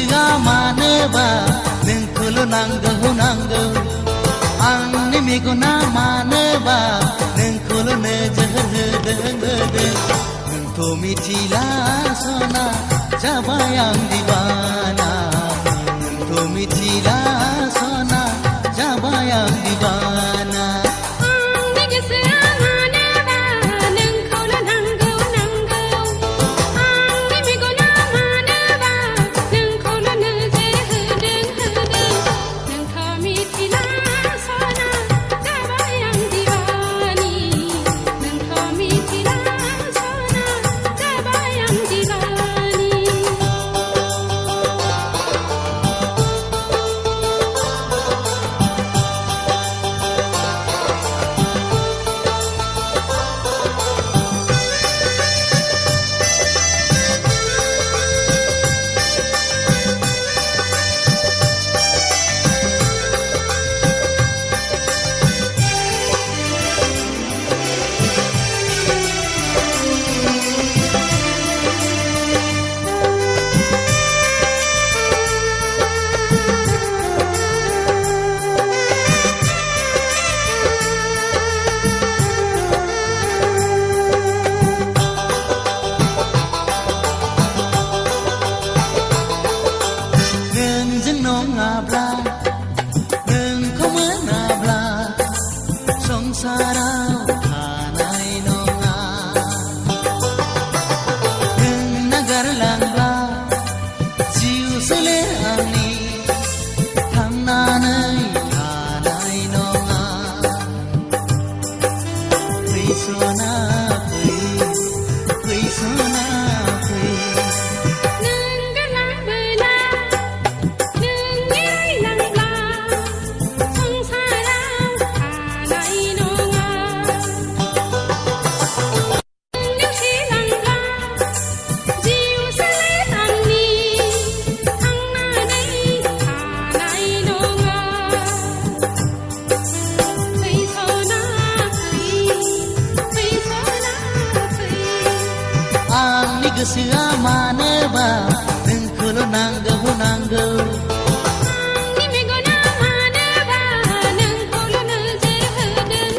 गोसोआ मानोबा नोंखौल' नांगौ आंनि मेगना मानोबा नोंखौल' नोजोर होदों नोंथ' मिथिला सना जाबाय आं दिवाना नोंथ' मिथिला सना जाबाय आं दिवाना गोसोआ मानोबा नोंखौल' नांगौ आंनि मेगना मानोबा नोंखौल' नोजोर होदों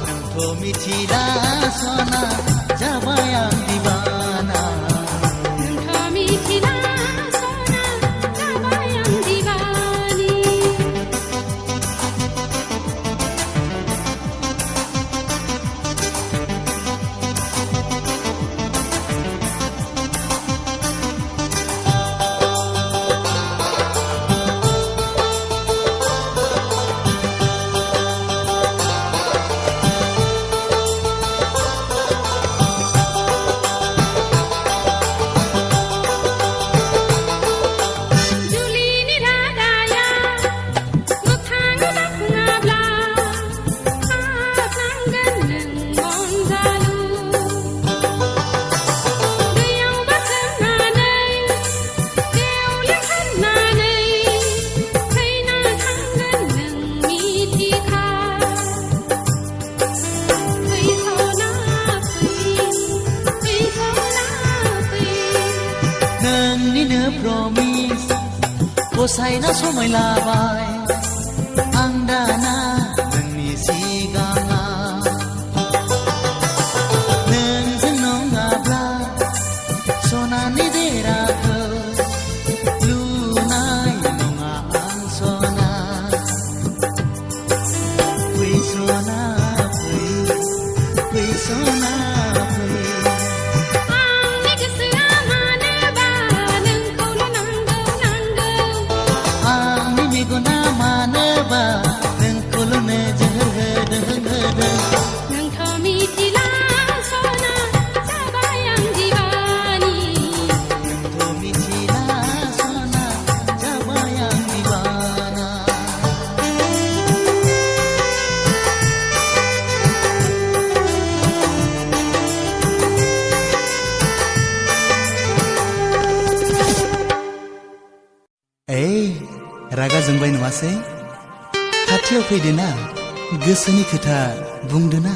नोंथ' मिथिला सना जाबाय आं दिवाना नोंथ' मिथिला सना जाबाय आं दिवानी गसाइना समाय लाबाय आं दाना नोंनि सिगाङाव नोंजों नङाब्ला सनानि देराखौ लुनाय नङा आं सना फै सना फै सना रागा जोंबाय नङासै खाथियाव फैदोना गोसोनि खोथा बुंदोना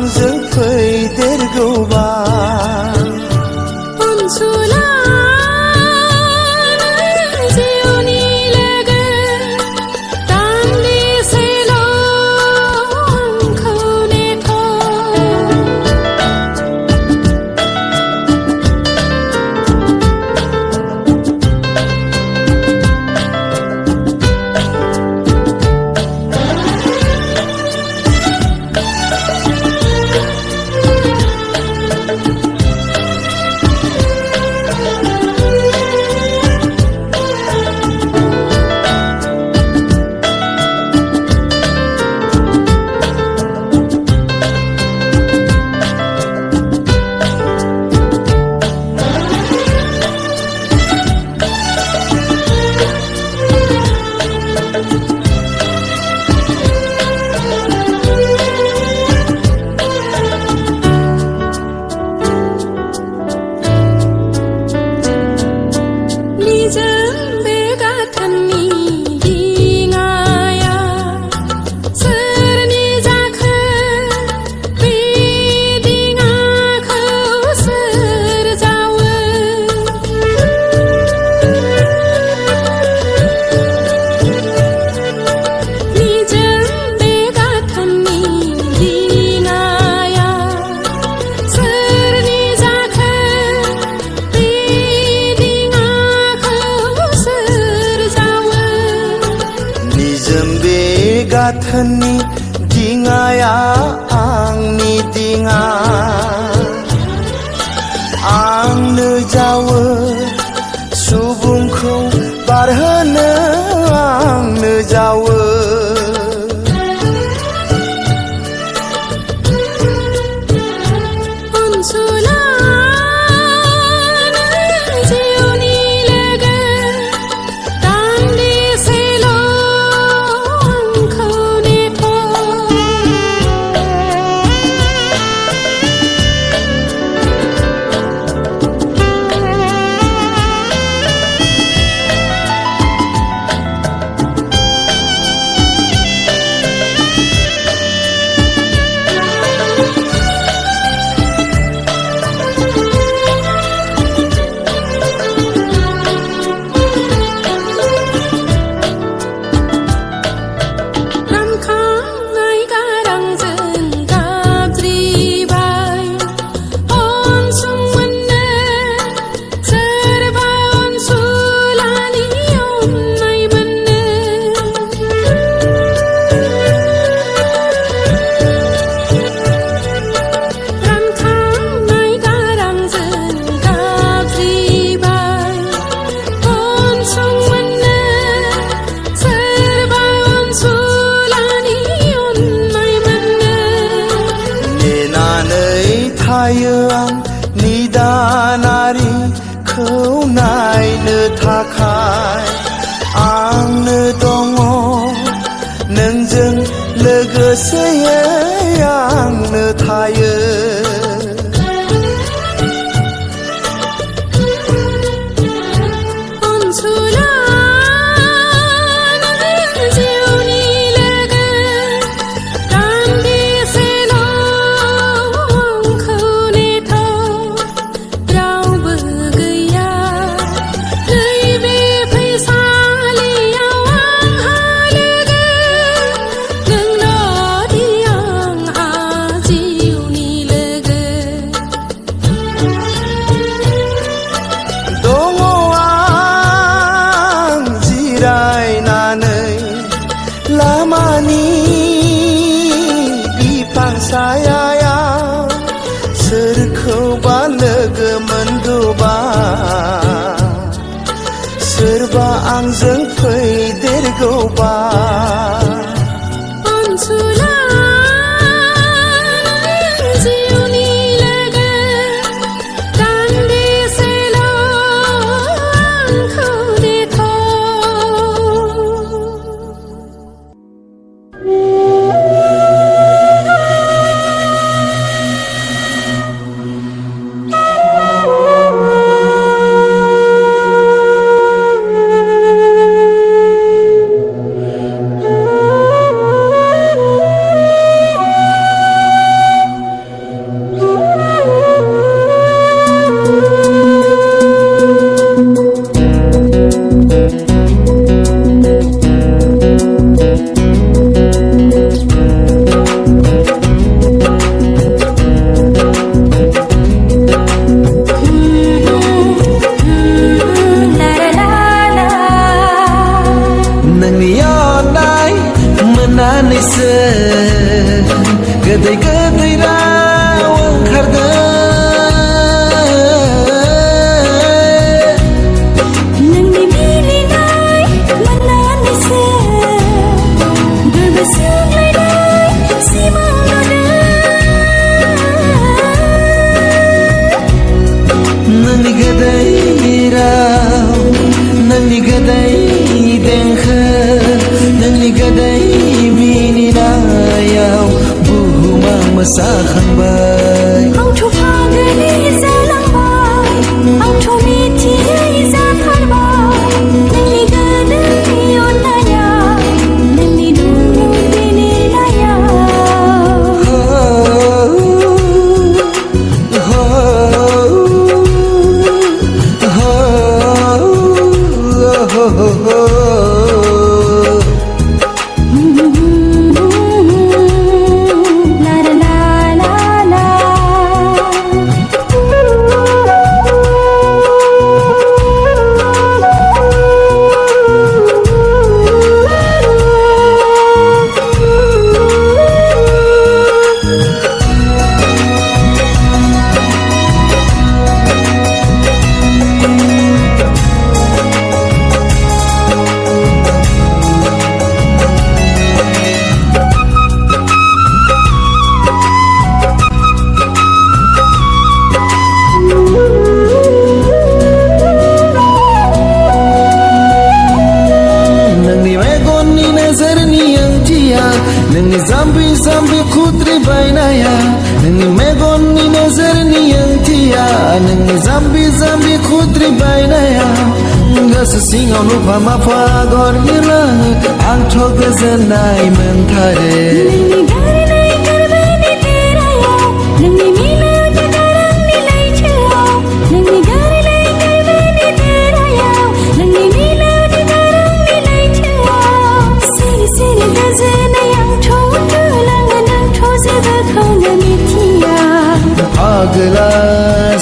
आंजों फैदेरगौबा गाथोननि दिङाया आंनि दिङा आंनो जावो सुबुंखौ बारहोनो आंनो जावो थायो आं निदानारिखौ नायनो थाखाय आंनो दङ नोंजों लोगोसेयै आंनो थायो मोसाखांबाय आंथ' फागोलि जालांबाय आंथ' मिथियै जाथारबाय नोंनि गोदै अननाया नोंनि दुंब्रुद बिलिरनाया नोंनि जाम्बि जाम्बि खुद्रि बायनाया नोंनि मेगननि नोजोरनि ओंथिया नोंनि जाम्बि जाम्बि खुद्रि बायनाया गोसो सिङाव नुफा माफा आगर एरलाङो आंथ' गोजोननाय मोनथारो नोंनि गारनाय गोरबोनि तेरायाव नोंनि मिलौदो गारांनि लैथोआव नोंनि गारनाय गोरबोनि तेरायाव नोंनि मिलौदो गारांनि लैथोआव सिरि सिरि गोजोनै आंथ' उन्दुलाङो नोंथ' जेबोखौनो मिथिया पागला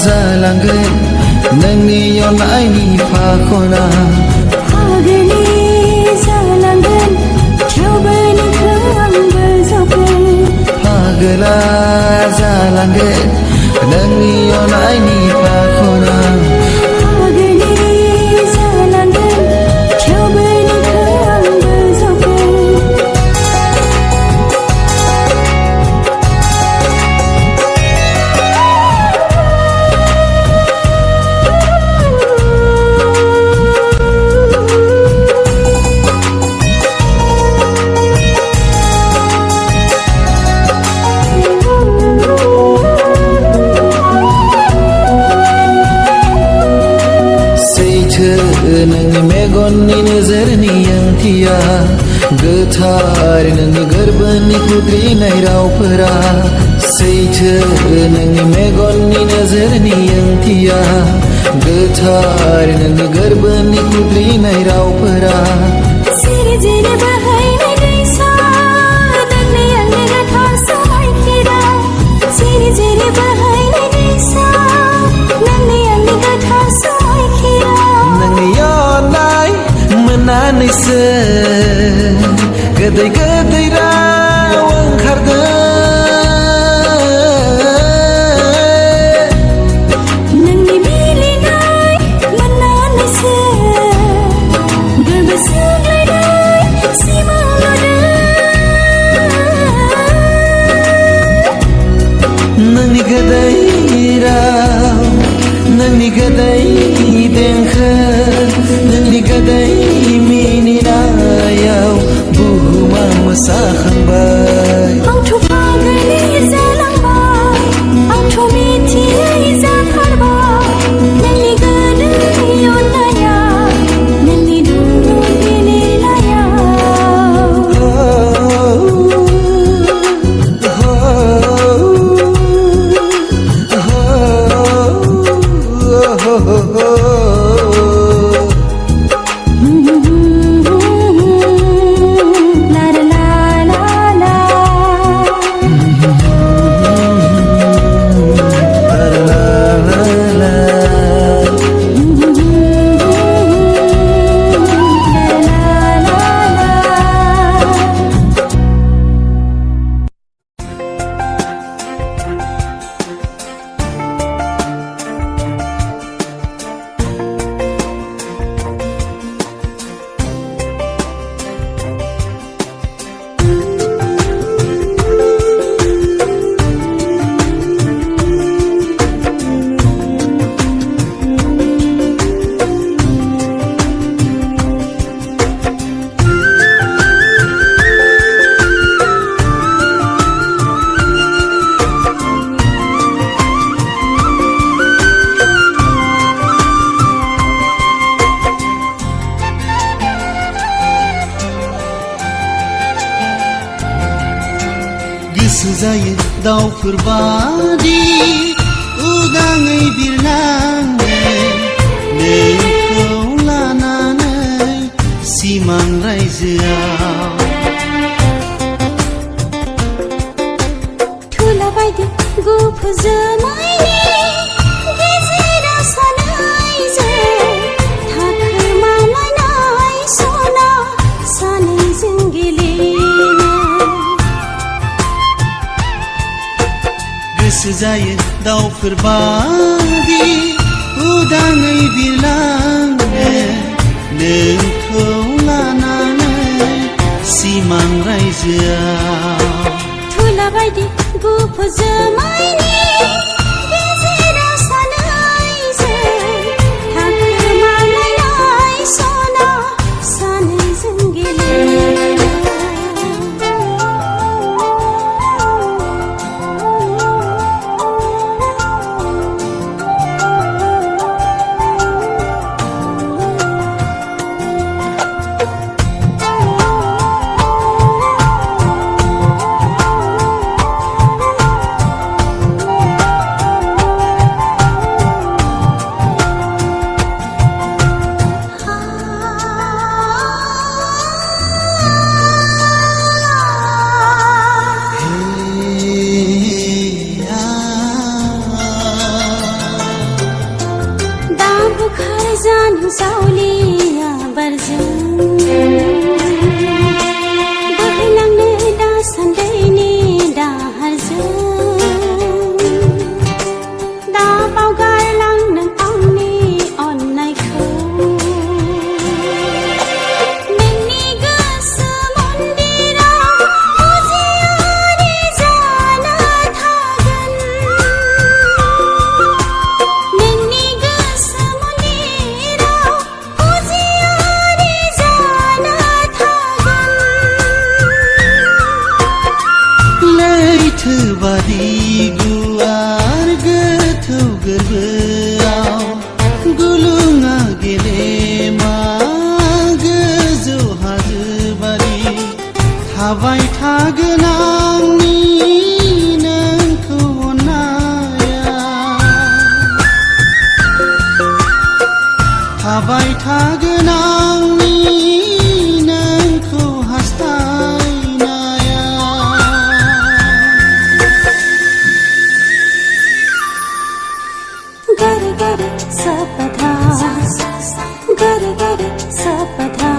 जालांगोन नोंनि अननायनि फाखना पागलि जालांगोन थेवबो नोंखौ आंबो जगोन पागला जालांगोन नोंनि अननायनि फाखना पागलि जालांगोन थेवबो नोंखौ आंबो जगोन नोंनि मेगननि नोजोरनि ओंथिया गोथार नोंनि गोरबोनि खुद्रिनाय रावफोरा सैथो नोंनि मेगननि नोजोरनि ओंथिया गोथार नोंनि गोरबोनि खुद्रिनाय रावफोरा जिरि जिरि बोहैनाय दैसा नोंनि आंनि गोथार समायखिरा जिरि जिरि बोहैनाय दैसा नोंनि आंनि गोथार समायखिरा नोंनि अननाय मोननानैसो गोदै गोदै राव ओंखारदों नोंनि मिलिनाय मोननानैसो गोरबो सुग्लायनाय सिमां नुदों नोंनि गोदै राव नोंनि गोदै देंखो नोंनि गोदै मिनिनायाव बुहुमा मोसाखांबाय आंथ' जायो दाउफोर बादि उदाङै बिरलाङो नोंखौ लानानै सिमां रायजोआव थुला बायदि गुफुर जोमैनि गेजेराव सानैजों थाखोमालायनाय सना सानैजों गेलेनो गोसो जायो दाउफोर बादि उदाङै बिरलाङो नोंखौ लानानै सिमां रायजोआव थुला बायदि गुफुर जोमैनि गेजेराव सानैजों थाखोमालायनाय सना सानैजों गेलेनो जानो सावलिया बारजों बोहैलांनो दासान्दैनि दाहारजों दा बावगारलांनो आंनि अननायखौ नोंनि गोसो मन्दिराव फुजियारि जाना थागोन नोंनि गोसो लैथो बादि गुवार गोथौ गोरबोआव गुलुङा गेलेमा गोजौ हाजो बादि थाबाय थागोन आंनि नोंखौ अननाया थाबाय थागोन आंनि नोंखौ हास्थायनाया गरे गरे सपधा गरे गरे सपधा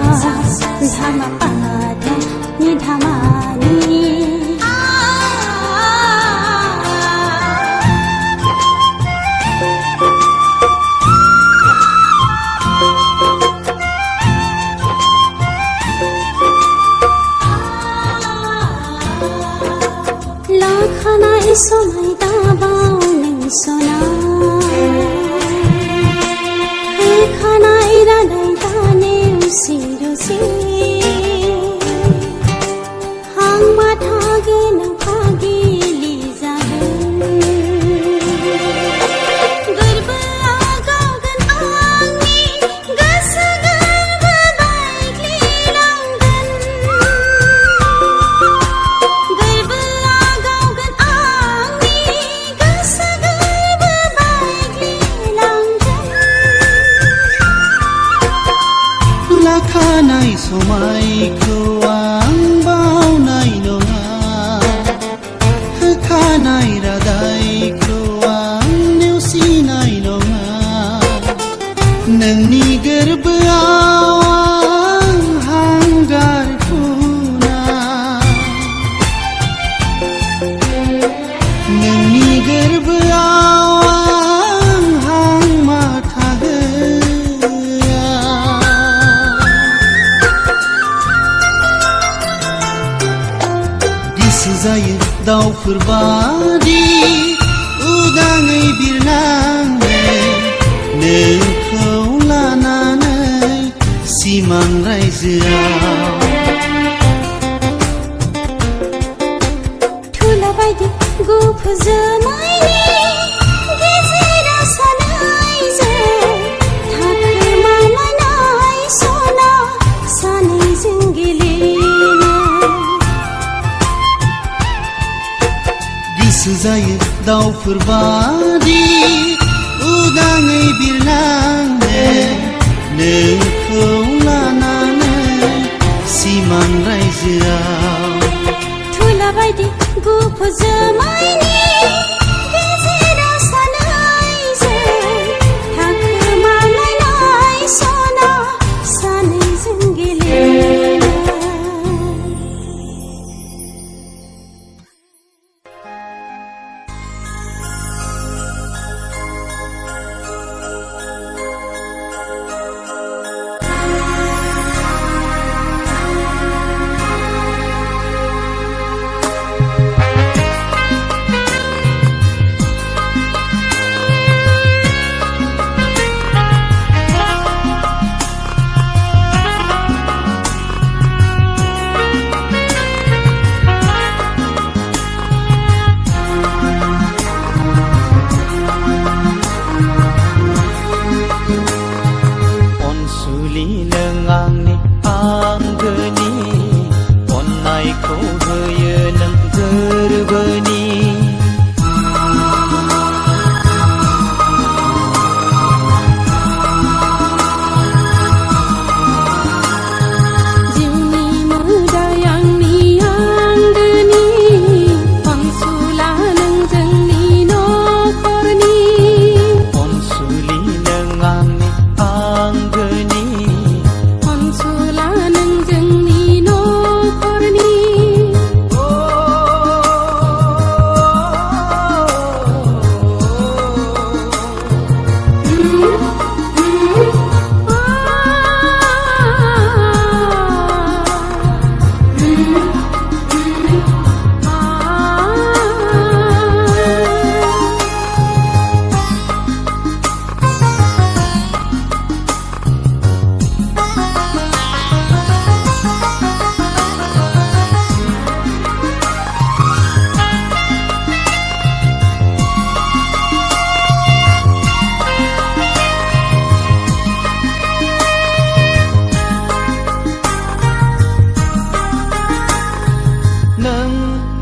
धामा पाधा नि धामानि लाखानाय समाय दाबाव नों सना खानाय रादाय दाने उसी रुसी हां माथा गोनां फागिलि जागोन गोरबोआ गावगोन आंनि गोसो गोरबो बायग्लिलांगोन गोरबोआ गावगोन आंनि गोसो गोरबो बायग्लिलांगोन लाखानाय समायखौ आं बावनाय नङा होखानाय रादायखौ आं नेवसिनाय नङा नोंनि गोरबोआव आं हांगार फुना नोंनि गोरबोआव आं हां माथा होआ गोसो जायो दाउफोर बादि उदाङै बिरलाङो नोंखौ लानानै सिमां रायजोआव थुला बायदि गुफुर जोमैनि गेजेराव सानैजों थाखोमालायनाय सना सानैजों गेलेनो बादि उदाङै बिरलांनो नोंखौ लानानै सिमां रायजोआव थुला बायदि गुफुर जोमैनि गेजेराव सानैजों थाखोमालायनाय सना सानैजों गेलेनाय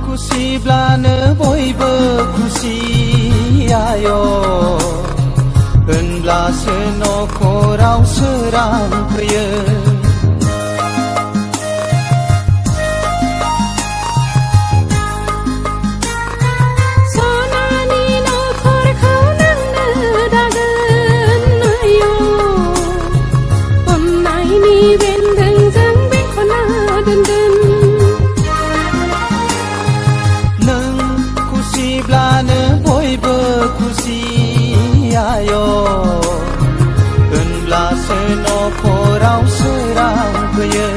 खुसिब्लानो बयबो खुसि आय होनब्लासो नखराव सोरां फैयो सनानि नखरखौ नोंनो दागोन आय' अननायनि बेन्दोंजों बेंखनना दोनगोन खुसिब्लानो बयबो खुसि आय होनब्लासो नखराव सोरां फैयो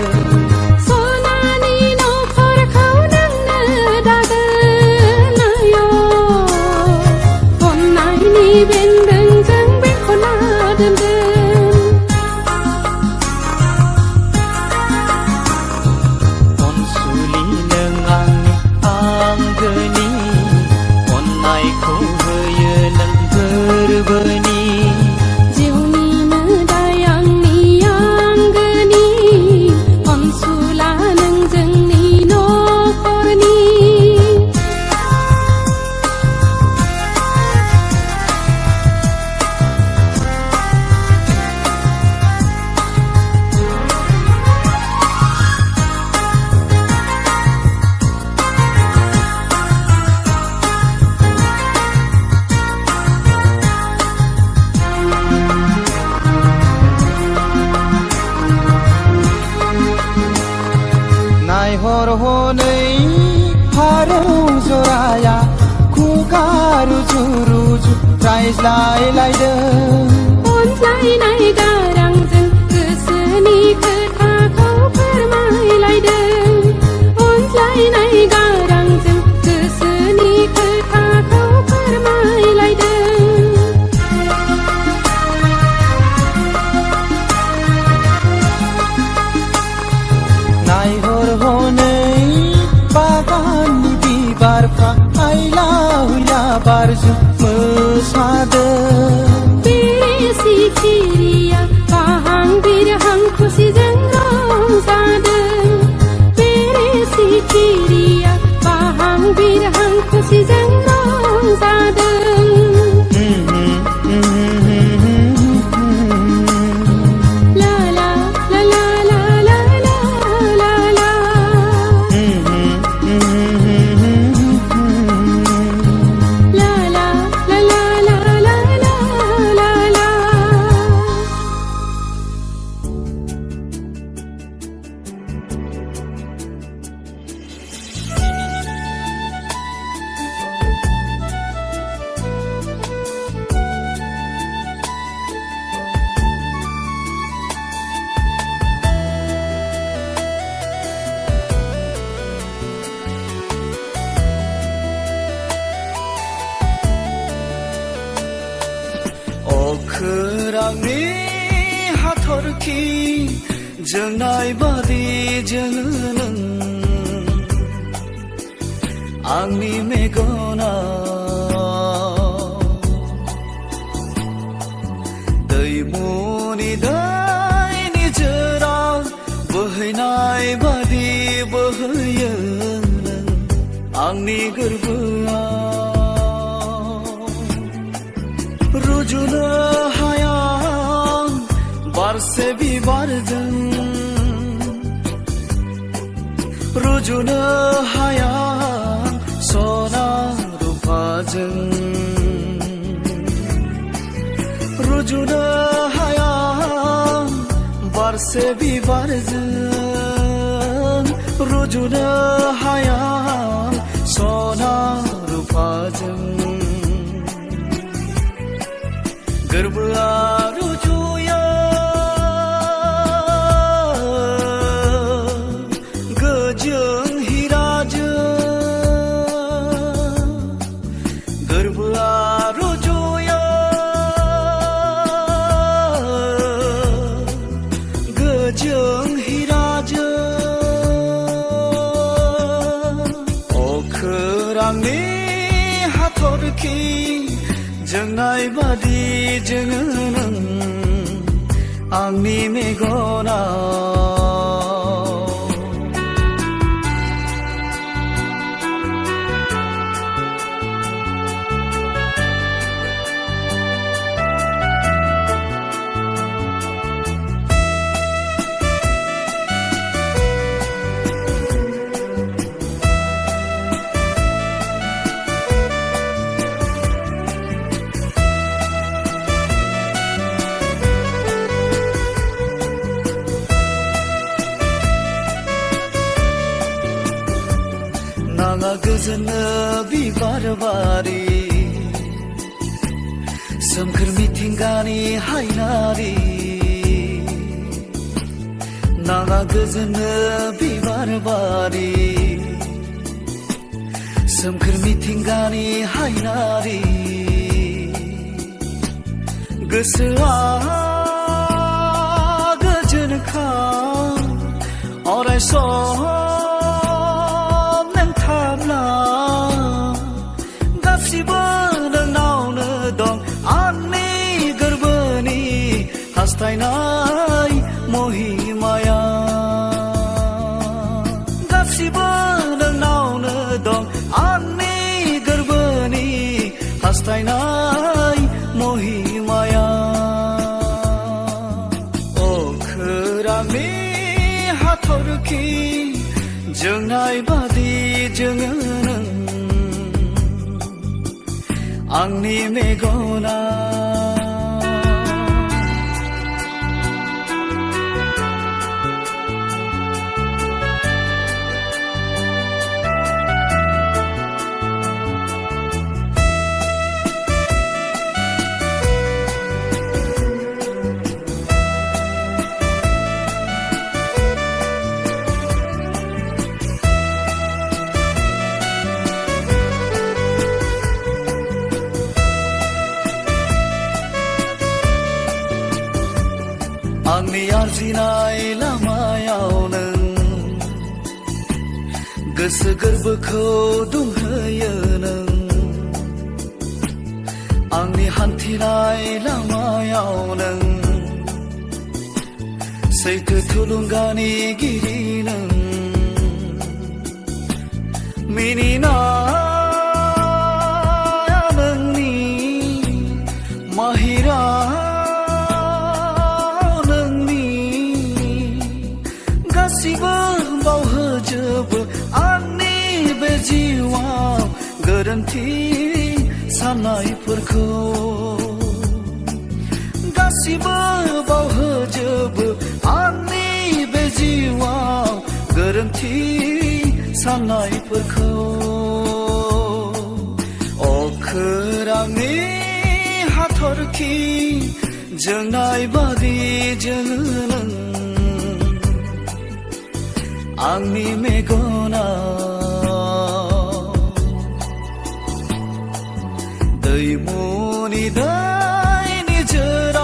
सनानि नखरखौ नोंनो दागोन आय' अननायनि बेन्दोंजों बेंखनना दोनगोन अनसुलि नों आंनि आंगोनि अननायखौ होयो नों गोरबोनि जिउनि मोदाय आंनि आंगोनि अनसुला नों जोंनि नखरनि नायहर हनै फारौ जराया खुगा रुजु रुजु रायज्लायलायदों अनज्लायनाय गारांजों गोसोनि खोथाखौ फोरमायलायदों अनज्लायनाय गारांजों गोसोनि खोथाखौ फोरमायलायदों नायहर हनै बागाननि बिबारफ्रा आइला हुइला बारजों मोसादों बेरे सिखिरिया बाहां बिरहां खुसिजों रंजादों बेरे सिखिरिया बाहां बिरहां खुसिजों रंजादों अखोरांनि हाथरखि जोंनाय बादि जोङो नों आंनि मेगनाव दैमुनि दैनि जोरा बोहैनाय बादि बोहैयो नों आंनि गोरबोआव रुजुनो हाया बारसे बिबारजों रुजुनो हाया सना रुफाजों रुजुनो हाया बारसे बिबारजों रुजुनो हाया सना रुफाजों गोरबोआ रुजुयो गोजों हिराजों गोरबोआ रुजुयो गोजों हिराजों अखोरांनि हाथरखि जोंनाय बादि जोङो नों आंनि मेगनाव नाङा गोजोनो बिबार बारि सोमखोर मिथिंगानि हायनारि नाङा गोजोनो बिबार बारि सोमखोर मिथिंगानि हायनारि गोसोआ गोजोनखां अराय सम गासिबो नोंनावनो दं आंनि गोरबोनि हास्थायनाय महिमाया गासिबो नोंनावनो दं आंनि गोरबोनि हास्थायनाय महिमाया अखोरांनि हाथरखि जोंनाय बादि जोङो नों आंनि मेगनाव आंनि आरजिनाय लामायाव नों गोसो गोरबोखौ दुंहोयो नों आंनि हान्थिनाय लामायाव नों सैथो थुलुंगानि गिरि नों मिनिनाया नोंनि माहिरा गासिबो बावहोजोबो आंनि बे जिउआव गोरोन्थि साननायफोरखौ गासिबो बावहोजोबो आंनि बे जिउआव गोरोन्थि साननायफोरखौ अखोरांनि हाथरखि जोंनाय बादि जोङो नों आंनि मेगनाव दैमुनि दैनि जोरा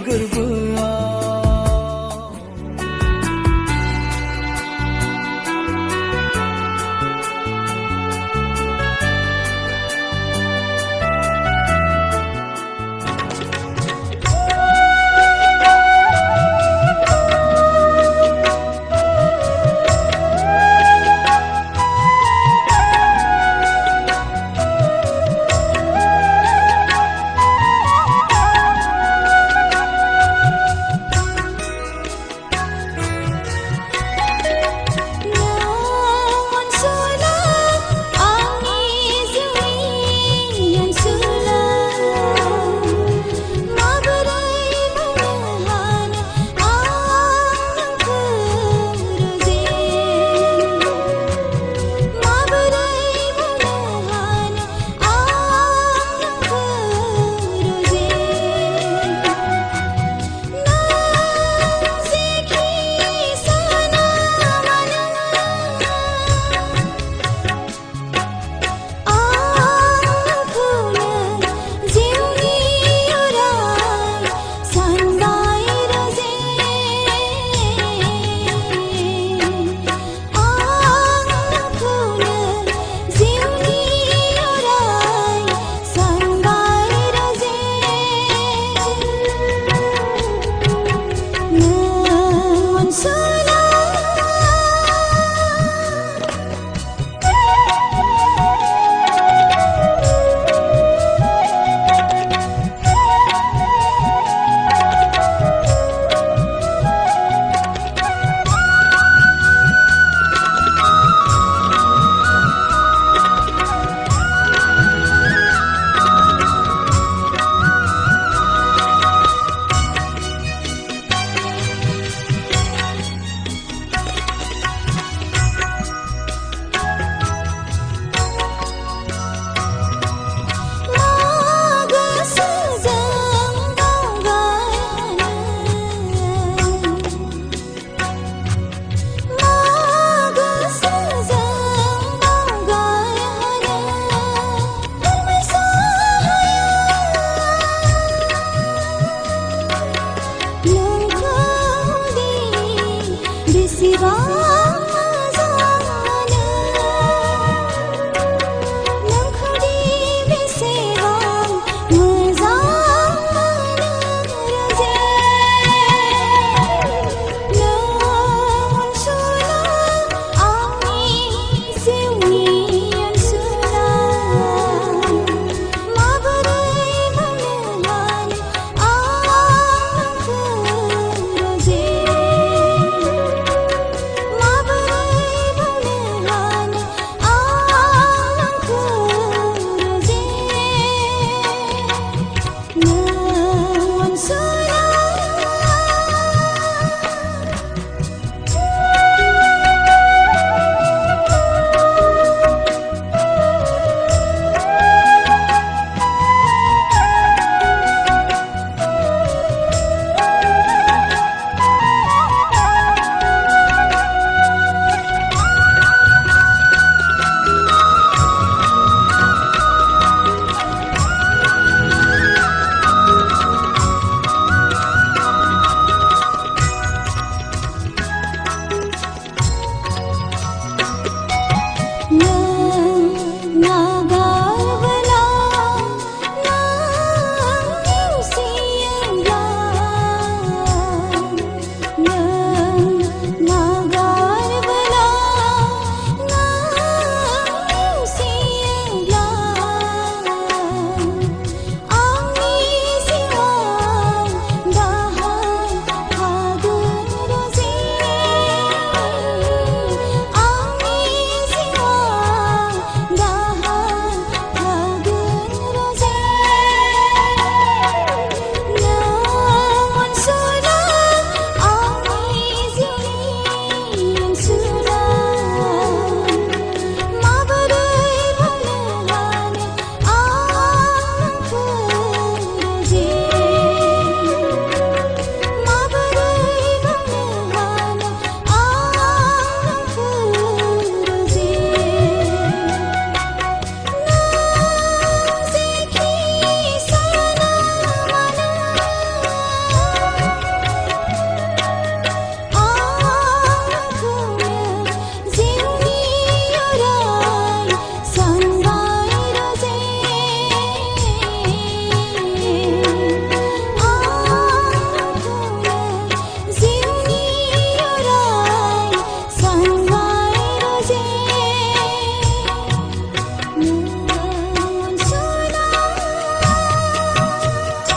गोरबो